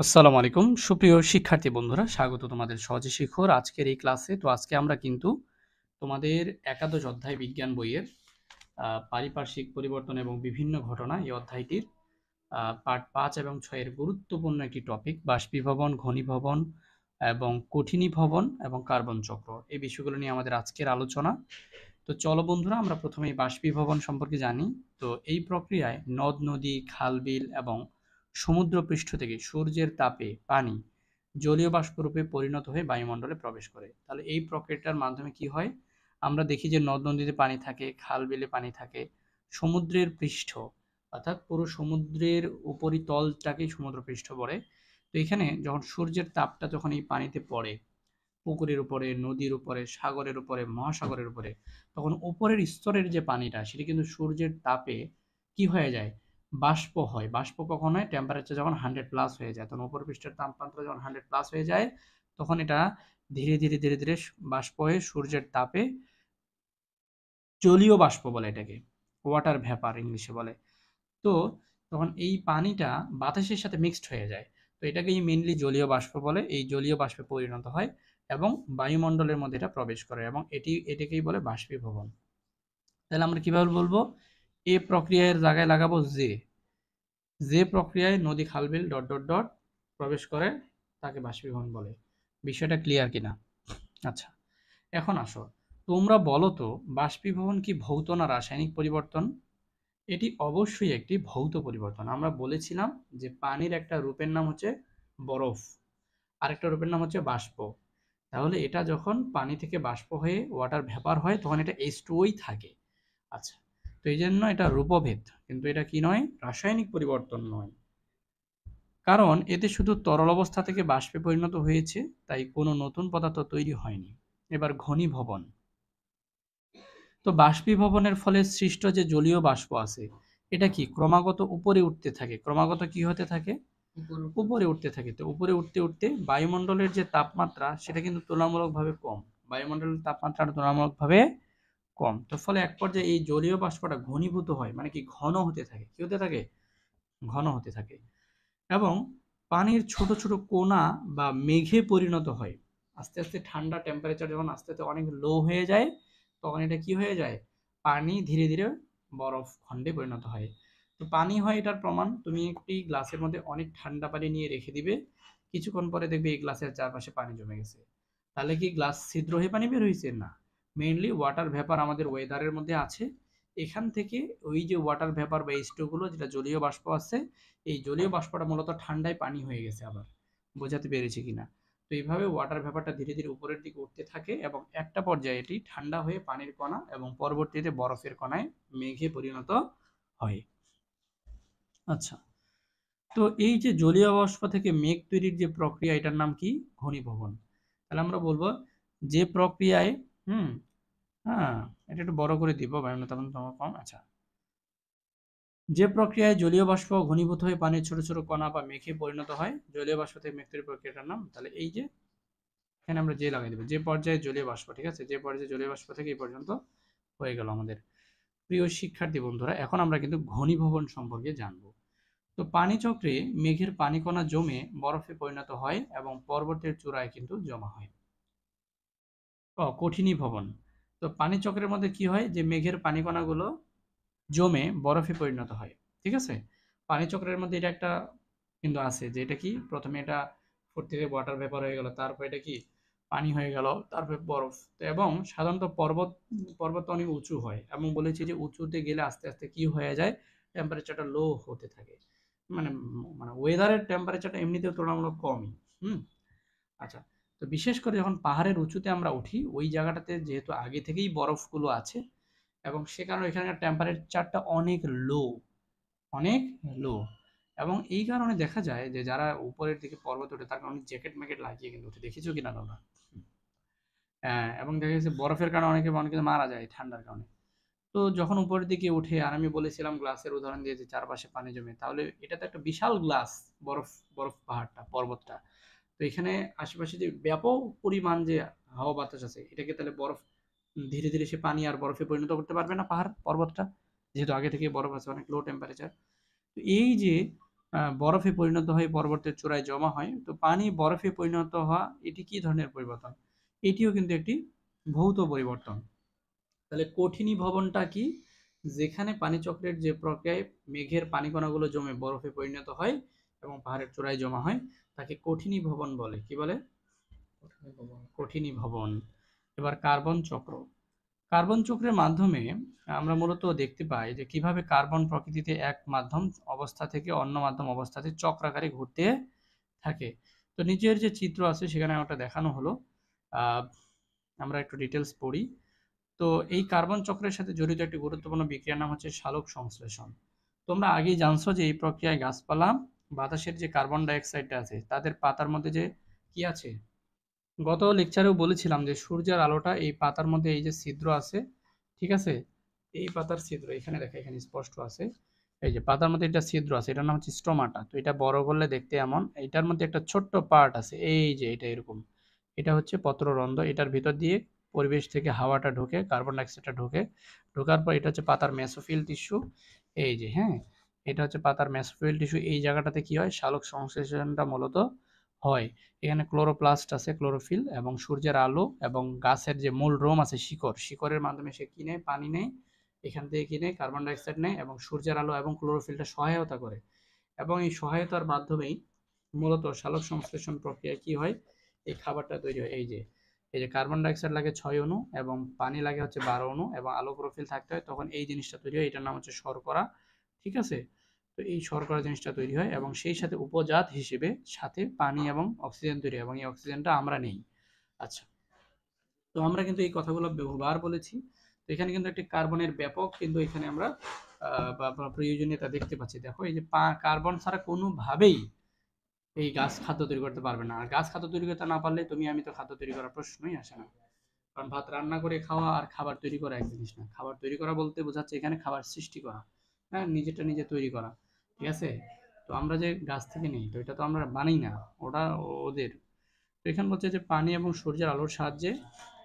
আসসালামু আলাইকুম সুপ্রিয় শিক্ষার্থী বন্ধুরা, স্বাগত তোমাদের সহজে শিক্ষর আজকের এই ক্লাসে। তো আজকে আমরা কিন্তু তোমাদের একাদশ অধ্যায় বিজ্ঞান বইয়ের পারিপার্শ্বিক পরিবর্তন এবং বিভিন্ন ঘটনা এই অধ্যায়টির পার্ট ৫ এবং ৬ এর গুরুত্বপূর্ণ একটি টপিক বাষ্পীভবন, ঘনীভবন এবং কঠিনীভবন এবং কার্বন চক্র, এই বিষয়গুলো নিয়ে আমাদের আজকের আলোচনা। তো চলো বন্ধুরা, আমরা প্রথমেই বাষ্পীভবন সম্পর্কে জানি। তো এই প্রক্রিয়ায় নদ নদী, খাল বিল এবং সমুদ্রপৃষ্ঠ থেকে সূর্যের তাপে পানি জলীয় বাষ্পরূপে পরিণত হয়ে বায়ুমণ্ডলে প্রবেশ করে। তাহলে এই প্রক্রিয়াটার মাধ্যমে কি হয়, আমরা দেখি যে নদ নদীতে পানি থাকে, খাল বিলে পানি থাকে, সমুদ্রের পৃষ্ঠ অর্থাৎ পুরো সমুদ্রের উপরিতলটাকেই সমুদ্রপৃষ্ঠ বলে। তো এখানে যখন সূর্যের তাপটা যখন এই পানিতে পড়ে, পুকুরের উপরে, নদীর উপরে, সাগরের উপরে, মহাসাগরের উপরে, তখন উপরের স্তরের যে পানিটা সেটা কিন্তু সূর্যের তাপে কি হয়ে যায়, বাষ্প হয়। বাষ্প কখন হয়, টেম্পারেচার যখন 100+ হয়ে যায়, তখন উপর পৃষ্ঠের তাপমাত্রা যখন 100+ হয়ে যায়, তখন এটা ধীরে ধীরে ধীরে ধীরে বাষ্প হয়ে সূর্যের তাপে জলীয় বাষ্প বলে, এটাকে ওয়াটার ভ্যাপার ইংলিশে বলে। তো তখন এই পানিটা বাতাসের সাথে মিক্সড হয়ে যায়। তো এটাকেই মেইনলি জলীয় বাষ্প বলে। এই জলীয় বাষ্পে পরিণত হয় এবং বায়ুমণ্ডলের মধ্যে এটা প্রবেশ করে এবং এটাকেই বলে বাষ্পীভবন। তাহলে আমরা কিভাবে বলবো, এ প্রক্রিয়ার জায়গায় লাগাবো যে প্রক্রিয়ায় নদী, খালবিল ডট ডট ডট প্রবেশ করে তাকে বাষ্পীভবন বলে। বিষয়টা ক্লিয়ার কিনা? আচ্ছা, এখন আসো, তোমরা বলো তো, বাষ্পীভবন কি ভৌত না রাসায়নিক পরিবর্তন? এটি অবশ্যই একটি ভৌত পরিবর্তন। আমরা বলেছিলাম যে পানির একটা রূপের নাম হচ্ছে বরফ, আরেকটা রূপের নাম হচ্ছে বাষ্প। তাহলে এটা যখন পানি থেকে বাষ্প হয়ে ওয়াটার ভ্যাপার হয়, তখন এটা H2O থাকে। আচ্ছা, তো এই জন্য এটা রূপভেদ, কিন্তু এটা কি নয়, রাসায়নিক পরিবর্তন নয়। কারণ এতে শুধু তরল অবস্থা থেকে বাষ্পে পরিণত হয়েছে, তাই কোনো নতুন পদার্থ তৈরি হয়নি। এবার ঘনীভবন। তো বাষ্পীভবনের ফলে সৃষ্ট যে জলীয় বাষ্প আছে, এটা কি ক্রমাগত উপরে উঠতে থাকে, ক্রমাগত কি হতে থাকে, উপরে উঠতে থাকে। তো উপরে উঠতে উঠতে বায়ুমণ্ডলের যে তাপমাত্রা সেটা কিন্তু তুলনামূলকভাবে কম, বায়ুমণ্ডলের তাপমাত্রাটা তুলনামূলকভাবে কম। তো ফলে এক পর্যায়ে এই জলীয় বাষ্পটা ঘনীভূত হয়, মানে কি ঘন হতে থাকে, কি হতে থাকে, ঘন হতে থাকে এবং পানির ছোট ছোট কণা বা মেঘে পরিণত হয়। আস্তে আস্তে ঠান্ডা টেম্পারেচার যখন আস্তে আস্তে অনেক লো হয়ে যায়, তখন এটা কি হয়ে যায়, পানি ধীরে ধীরে বরফ খণ্ডে পরিণত হয়। তো পানি হয় এটার প্রমাণ, তুমি একটি গ্লাসের মধ্যে অনেক ঠান্ডা পানি নিয়ে রেখে দিবে, কিছুক্ষণ পরে দেখবে এই গ্লাসের চারপাশে পানি জমে গেছে। তাহলে কি গ্লাস ছিদ্র হয়ে পানি বের হয়েছে? না, মেইনলি ওয়াটার ভ্যাপার আমাদের ওয়েদারের মধ্যে আছে। এখান থেকে ওই যে ওয়াটার ভ্যাপার বা H2 গুলো, যেটা জলীয় বাষ্প আছে, এই জলীয় বাষ্পটা মূলত ঠান্ডায় পানি হয়ে গেছে। আবার বোঝাতে পেরেছি কিনা? তো এইভাবে ওয়াটার ভ্যাপারটা ধীরে ধীরে উপরের দিকে উঠতে থাকে এবং একটা পর্যায়ে এটি ঠান্ডা হয়ে পানির কণা এবং পরবর্তীতে বরফের কণায় মেঘে পরিণত হয়। আচ্ছা, তো এই যে জলীয় বাষ্প থেকে মেঘ তৈরির যে প্রক্রিয়া, এটার নাম কি, ঘনীভবন। তাহলে আমরা বলবো যে প্রক্রিয়ায় হ্যাঁ, এটা একটু বড় করে দিব, বায়ুমণ্ডল তাপমাত্রা কম। আচ্ছা, যে প্রক্রিয়ায় জলীয় বাষ্প ঘনীভূত হয়ে পানির ছোট ছোট কণা বা মেঘে পরিণত হয়, জলীয় বাষ্প থেকে মেঘ তৈরির প্রক্রিয়াটার নাম। তাহলে এই যে এখানে আমরা যে লাগাই দেবো, যে পর্যায়ে জলীয় বাষ্প, ঠিক আছে, যে পর্যায়ে জলীয় বাষ্প থেকে এই পর্যন্ত হয়ে গেল আমাদের। প্রিয় শিক্ষার্থী বন্ধুরা, এখন আমরা কিন্তু ঘনীভবন সম্পর্কে জানবো। তো পানি চক্রে মেঘের পানি কণা জমে বরফে পরিণত হয় এবং পর্বতের চূড়ায় কিন্তু জমা হয়। কঠিনীভবন। তো পানি চক্রের মধ্যে কি হয়, যে মেঘের পানি কণাগুলো জমে বরফে পরিণত হয়, ঠিক আছে। পানি চক্রের মধ্যে এটা একটা কিন্তু আছে, যে এটা কি, প্রথমে এটা ফুটতে ওয়াটার ভেপার হয়ে গেল, তারপর এটা কি পানি হয়ে গেল, তারপর বরফ। তো এবং সাধারণত পর্বত পর্বত অনেক উঁচু হয় এবং বলেছি যে উঁচুতে গেলে আস্তে আস্তে কি হয়ে যায়, টেম্পারেচারটা লো হতে থাকে। মানে মানে ওয়েদারের টেম্পারেচারটা এমনিতেও তুলনামূলক কমই। হুম। আচ্ছা, তো বিশেষ করে যখন পাহাড়ের উঁচুতে আমরা উঠি, ওই জায়গাটাতে যেহেতু আগে থেকেই বরফগুলো আছে এবং সে কারণে এখানকার টেম্পারেচারটা অনেক লো, অনেক লো। এবং এই কারণে দেখা যায় যে যারা উপরের দিকে পর্বত ওঠে, তারা অনেক জ্যাকেট ম্যাকেট লাগিয়ে কিন্তু উঠে, দেখেছো কিনা তোমরা? হ্যাঁ, এবং দেখা গেছে বরফের কারণে অনেকে অনেকে মারা যায় ঠান্ডার কারণে। তো যখন উপরের দিকে উঠে, আর আমি বলেছিলাম গ্লাসের উদাহরণ দিয়ে যে চারপাশে পানি জমে, তাহলে এটা তো একটা বিশাল গ্লাস, বরফ, বরফ পাহাড়টা, পর্বতটা। তো এখানে আশেপাশে যে ব্যাপক পরিমাণ যে হাওয়া বাতাস আছে, এটাকে তাহলে বরফ ধীরে ধীরে সে পানি আর বরফে পরিণত করতে পারবে না, পাহাড় পর্বতটা, যেহেতু আগে থেকে বরফ আছে, অনেক লো টেম্পারেচার। তো এই যে বরফে পরিণত হয়ে পর্বতের চূড়ায় জমা হয়। তো পানি বরফে পরিণত হওয়া এটি কি ধরনের পরিবর্তন? এটিও কিন্তু একটি ভৌত পরিবর্তন। তাহলে কঠিনীভবনটা কি? যেখানে পানিচক্রের যে প্রক্রিয়ায় মেঘের পানিকণাগুলো জমে বরফে পরিণত হয় এবং পাহাড়ের চূড়ায় জমা হয় তাকে কঠিনীভবন বলে। কি বলে? কঠিনীভবন। এবার কার্বন চক্র। কার্বন চক্রের মাধ্যমে আমরা মূলত দেখতে পাই যে কিভাবে কার্বন প্রকৃতিতে এক মাধ্যম অবস্থা থেকে অন্য মাধ্যম অবস্থাতে চক্রাকারে ঘুরতে থাকে। তো নিচের যে চিত্র আছে সেখানে ওটা দেখানো হলো। আমরা একটু ডিটেলস পড়ি। তো এই কার্বন চক্রের সাথে জড়িত একটি গুরুত্বপূর্ণ বিক্রিয়ার নাম হচ্ছে সালোক সংশ্লেষণ। তোমরা আগেই জানছো যে এই প্রক্রিয়ায় গাছপালা বাতাসের যে কার্বন ডাইঅক্সাইডটা আছে তাদের পাতার মধ্যে যে কি আছে, গত লেকচারেও বলেছিলাম যে সূর্যের আলোটা এই পাতার মধ্যে এই যে ছিদ্র আছে, ঠিক আছে, এই পাতার ছিদ্র এখানে দেখা, এখানে স্পষ্ট আছে। এই যে পাতার মধ্যে একটা ছিদ্র আছে, এটার নাম হচ্ছে স্টোমাটা। তো এটা বড় করলে দেখতে এমন, এটার মধ্যে একটা ছোট্ট পার্ট আছে, এই যে এটা এরকম, এটা হচ্ছে পত্ররন্ধ্র। এটার ভিতর দিয়ে পরিবেশ থেকে হাওয়াটা ঢোকে, কার্বন ডাইঅক্সাইডটা ঢোকে, ঢোকার পর এটা হচ্ছে পাতার মেসোফিল টিস্যু। এই যে হ্যাঁ, এটা হচ্ছে পাতার মেসোফিল টিস্যু। এই জায়গাটাতে কি হয়, সালোক সংশ্লেষণটা মূলত হয়। এখানে ক্লোরোপ্লাস্ট আছে, ক্লোরোফিল, এবং সূর্যের আলো এবং গাছের যে মূল রোম আছে, শিকড়, শিকড়ের মাধ্যমে সে কি নেয়, পানি নেয়, এখান থেকে কি নেয়, কার্বন ডাইঅক্সাইড নেয়, এবং সূর্যের আলো এবং ক্লোরোফিলটা সহায়তা করে। এবং এই সহায়তার মাধ্যমেই মূলত সালোক সংশ্লেষণ প্রক্রিয়া কি হয়, এই খাবারটা তৈরি হয়। এই যে কার্বন ডাইঅক্সাইড লাগে 6 অণু এবং পানি লাগে হচ্ছে 12 অণু এবং আলো ক্লোরোফিল থাকতে হয়, তখন এই জিনিসটা তৈরি হয়, এটার নাম হচ্ছে শর্করা। ঠিক আছে, তো এই শর্করা জিনিসটা তৈরি হয় এবং সেই সাথে উপজাত হিসেবে সাথে পানি এবং অক্সিজেন তৈরি হয় এবং এই অক্সিজেনটা আমরা নেই। আচ্ছা, তো আমরা কিন্তু এই কথাগুলো বহুবার বলেছি। তো এখানে কিন্তু একটি কার্বনের ব্যাপক কিন্তু এখানে আমরা প্রয়োজনীয়তা দেখতে পাচ্ছি। দেখো এই যে কার্বন ছাড়া কোনোভাবেই এই গাছ খাদ্য তৈরি করতে পারবে না। আর গাছ খাদ্য তৈরি করতে না পারলে তুমি আমি তো খাদ্য তৈরি করার প্রশ্নই আসে না। কারণ ভাত রান্না করে খাওয়া আর খাবার তৈরি করা এক জিনিস না। খাবার তৈরি করা বলতে বোঝাচ্ছে এখানে খাবার সৃষ্টি করা, হ্যাঁ, নিজেরটা নিজে তৈরি করা। ঠিক আছে, তো আমরা যে গাছ থেকে নিই তো এটা তো আমরা বানাই না, ওটা ওদের। তো এখানে বলছে যে পানি এবং সূর্যের আলোর সাহায্যে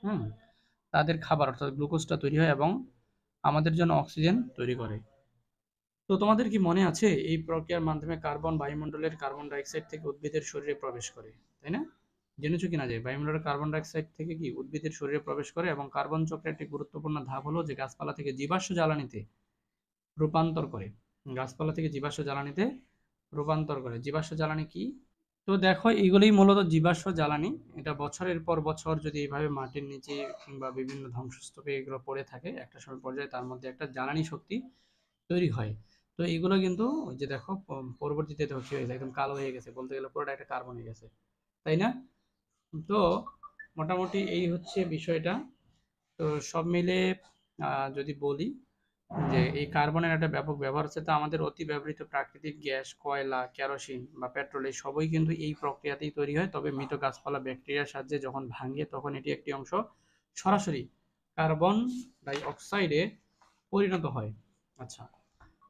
হুম তাদের খাবার অর্থাৎ গ্লুকোজটা তৈরি হয় এবং আমাদের জন্য অক্সিজেন তৈরি করে। তো তোমাদের কি মনে আছে এই প্রক্রিয়ার মাধ্যমে কার্বন বায়ুমণ্ডলের কার্বন ডাইঅক্সাইড থেকে উদ্ভিদের শরীরে প্রবেশ করে, তাই না? জেনেছো কিনা যে বায়ুমণ্ডলের কার্বন ডাইঅক্সাইড থেকে কি উদ্ভিদের শরীরে প্রবেশ করে, এবং কার্বন চক্রের একটি গুরুত্বপূর্ণ ধাপ হলো যে গাছপালা থেকে জীবাশ্ম জ্বালানিতে রূপান্তর করে। গাছপালা থেকে জীবাশ্ম জ্বালানিতে রূপান্তর করে। জীবাশ্ম জ্বালানি কি? তো দেখো এইগুলোই মূলত জীবাশ্ম জ্বালানি। এটা বছরের পর বছর যদি এইভাবে মাটির নিচে কিংবা বিভিন্ন ধ্বংসস্তূপে এগুলো পড়ে থাকে, একটা সময় পর্যায়ে তার মধ্যে একটা জ্বালানি শক্তি তৈরি হয়। তো এইগুলো কিন্তু ওই যে দেখো পরবর্তীতে দেখো কি হয়ে যায়, একদম কালো হয়ে গেছে, বলতে গেলে পুরোটা একটা কার্বন হয়ে গেছে, তাই না? তো মোটামুটি এই হচ্ছে বিষয়টা। তো সব মিলে যদি বলি যে এই কার্বনের একটা ব্যাপক ব্যবহার আছে, তো আমাদের অতি ব্যবহৃত প্রাকৃতিক গ্যাস, কয়লা, কেরোসিন বা পেট্রোল এই সবই কিন্তু এই প্রক্রিয়াতেই তৈরি হয়। তবে মৃত গাছপালা ব্যাকটেরিয়ার সাহায্যে যখন ভাঙে তখন এটি একটি অংশ সরাসরি কার্বন ডাই অক্সাইডে পরিণত হয়। আচ্ছা,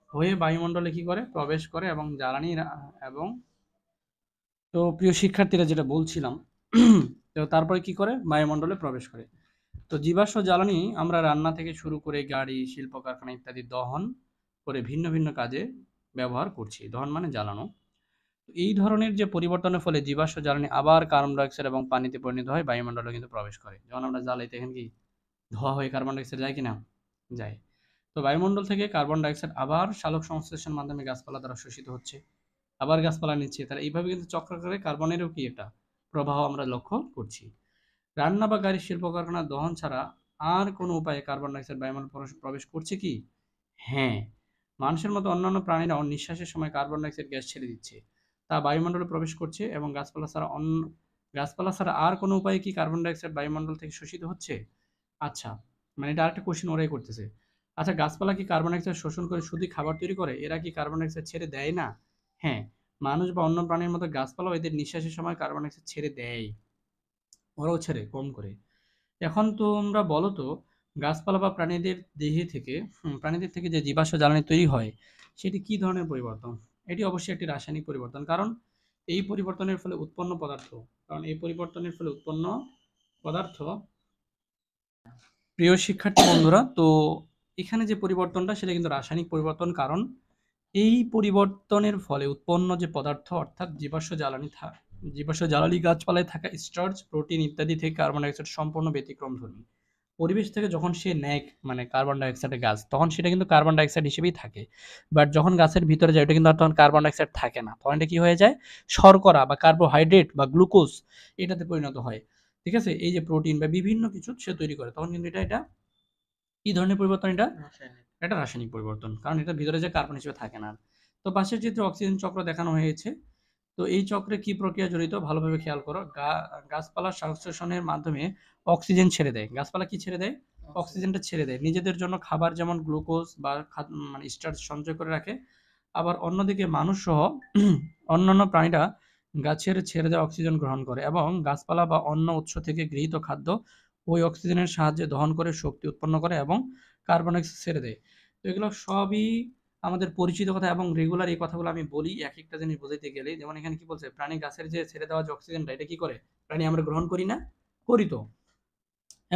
হয়ে বায়ুমণ্ডলে কি করে, প্রবেশ করে এবং জ্বালানি এবং তো প্রিয় শিক্ষার্থীরা যেটা বলছিলাম, তো তারপরে কি করে, বায়ুমণ্ডলে প্রবেশ করে। তো জীবাশ্ম জ্বালানি আমরা রান্না থেকে শুরু করে গাড়ি, শিল্প কারখানা ইত্যাদি দহন করে ভিন্ন ভিন্ন কাজে ব্যবহার করছি। দহন মানে জ্বালানো। এই ধরনের যে পরিবর্তনের ফলে জীবাশ্ম জ্বালানি আবার কার্বন ডাইঅক্সাইড এবং পানিতে পরিণত হয়, বায়ুমণ্ডলে কিন্তু প্রবেশ করে। যখন আমরা জ্বালাই তখন কি ধোয়া হয়ে কার্বন ডাইঅক্সাইড যায় কিনা, যায়। তো বায়ুমণ্ডল থেকে কার্বন ডাইঅক্সাইড আবার সালোক সংশ্লেষণের মাধ্যমে গাছপালা দ্বারা শোষিত হচ্ছে, আবার গাছপালা নিচ্ছে। তাহলে এইভাবে কিন্তু চক্রাকারে কার্বনেরও কি একটা প্রবাহ আমরা লক্ষ্য করছি। রান্না বা গাড়ির শিল্প কারখানার দহন ছাড়া আর কোনো উপায়ে কার্বন ডাইঅক্সাইড বায়ুমণ্ডলে প্রবেশ করছে কি? হ্যাঁ, মানুষের মতো অন্যান্য প্রাণীরা নিঃশ্বাসের সময় কার্বন ডাইঅক্সাইড গ্যাস ছেড়ে দিচ্ছে, তা বায়ুমণ্ডলে প্রবেশ করছে। এবং গাছপালা ছাড়া আর কোনো উপায়ে কি কার্বন ডাইঅক্সাইড বায়ুমণ্ডল থেকে শোষিত হচ্ছে? আচ্ছা, মানে এটা আরেকটা কোশ্চেন ওরাই করতেছে। আচ্ছা, গাছপালা কি কার্বন ডাইঅক্সাইড শোষণ করে শুধু খাবার তৈরি করে, এরা কি কার্বন ডাইঅক্সাইড ছেড়ে দেয় না? হ্যাঁ, মানুষ বা অন্য প্রাণীর মতো গাছপালাও এদের নিঃশ্বাসের সময় কার্বন ডাইঅক্সাইড ছেড়ে দেয়, ওরাও ছেড়ে কম করে। এখন তোমরা বলো তো, গাছপালা বা প্রাণীদের থেকে যে জীবাশ্ম জ্বালানি তৈরি হয় সেটি কি ধরনের পরিবর্তন? এটি অবশ্যই একটি রাসায়নিক পরিবর্তন। কারণ এই পরিবর্তনের ফলে উৎপন্ন পদার্থ কারণ এই পরিবর্তনের ফলে উৎপন্ন পদার্থ প্রিয় শিক্ষার্থী বন্ধুরা, তো এখানে যে পরিবর্তনটা সেটা কিন্তু রাসায়নিক পরিবর্তন। কারণ এই পরিবর্তনের ফলে উৎপন্ন যে পদার্থ অর্থাৎ জীবাশ্ম জ্বালানি গাছপালায় থাকা স্টার্চ, প্রোটিন ইত্যাদি থেকে কার্বন ডাই অক্সাইড সম্পূর্ণ ব্যতিক্রমধর্মী। পরিবেশ থেকে যখন সে নেয় মানে কার্বন ডাই অক্সাইডের গাছ, তখন সেটা কিন্তু কার্বন ডাই অক্সাইড হিসেবেই থাকে। বাট যখন গাছের ভিতরে যায়, ওটা কিন্তু আর তখন কার্বন ডাই অক্সাইড থাকে না, তখন এটা কি হয়ে যায়, শর্করা বা কার্বোহাইড্রেট বা গ্লুকোজ এটাতে পরিণত হয়। ঠিক আছে, এই যে প্রোটিন বা বিভিন্ন কিছু সে তৈরি করে, তখন কিন্তু এটা কি ধরনের পরিবর্তন, এটা রাসায়নিক পরিবর্তন, কারণ এটা ভিতরে যে কার্বন হিসেবে থাকে না। তো পাশের চিত্রে অক্সিজেন চক্র দেখানো হয়েছে। তো এই চক্রে কি প্রক্রিয়া জড়িত ভালোভাবে খেয়াল করো। গাছপালা সংশ্লেষণের মাধ্যমে অক্সিজেন ছেড়ে দেয়। গাছপালা কি ছেড়ে দেয়? অক্সিজেনটা ছেড়ে দেয় নিজেদের জন্য খাবার যেমন গ্লুকোজ বা মানে স্টার্চ সঞ্চয় করে রাখে। আবার অন্যদিকে মানুষ সহ অন্যান্য প্রাণীরা গাছের ছেড়ে দেওয়া অক্সিজেন গ্রহণ করে এবং গাছপালা বা অন্য উৎস থেকে গৃহীত খাদ্য ওই অক্সিজেনের সাহায্যে দহন করে শক্তি উৎপন্ন করে এবং কার্বন ডাই অক্সাইড ছেড়ে দেয়। তো এগুলো সবই আমাদের পরিচিত কথা এবং রেগুলার এই কথাগুলো আমি বলি এক একটা জিনিস বোঝাইতে গেলে। যেমন এখানে কি বলছে, প্রাণী গাছের যে ছেড়ে দেওয়া যে অক্সিজেনটা এটা কি করে, প্রাণী আমরা গ্রহণ করি না, করি তো,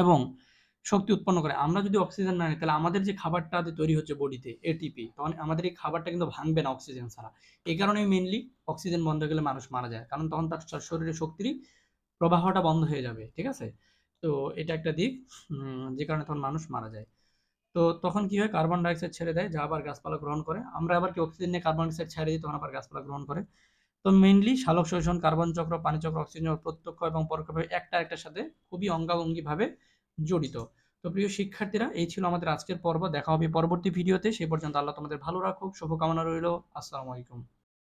এবং শক্তি উৎপন্ন করে। আমরা যদি অক্সিজেন না নিই, তাহলে আমাদের যে খাবারটা তৈরি হচ্ছে বডিতে এটিপি, তখন আমাদের এই খাবারটা কিন্তু ভাঙবে না অক্সিজেন ছাড়া। এই কারণে মেইনলি অক্সিজেন বন্ধ হয়ে গেলে মানুষ মারা যায়, কারণ তখন তার শরীরে শক্তির প্রবাহটা বন্ধ হয়ে যাবে। ঠিক আছে, তো এটা একটা দিক, যে কারণে তখন মানুষ মারা যায়। তো তখন কি হয়, কার্বন ডাইঅক্সাইড ছেড়ে দেয়, যা আবার গাছপালা গ্রহণ করে। আমরা আবার কি অক্সিজেন নিয়ে কার্বন ডাইঅক্সাইড ছেড়ে দিই, তখন আবার গাছপালা গ্রহণ করে। তো মেইনলি সালোক সংশ্লেষণ, কার্বন চক্র, পানি চক্র, অক্সিজেন প্রত্যক্ষ এবং পরোক্ষভাবে একটা একটার সাথে খুবই অঙ্গাঙ্গি ভাবে জড়িত। তো প্রিয় শিক্ষার্থীরা, এই ছিল আমাদের আজকের পর্ব। দেখা হবে পরবর্তী ভিডিওতে। সেই পর্যন্ত আল্লাহ তোমাদের ভালো রাখুক, শুভকামনা রইল। আসসালামু আলাইকুম।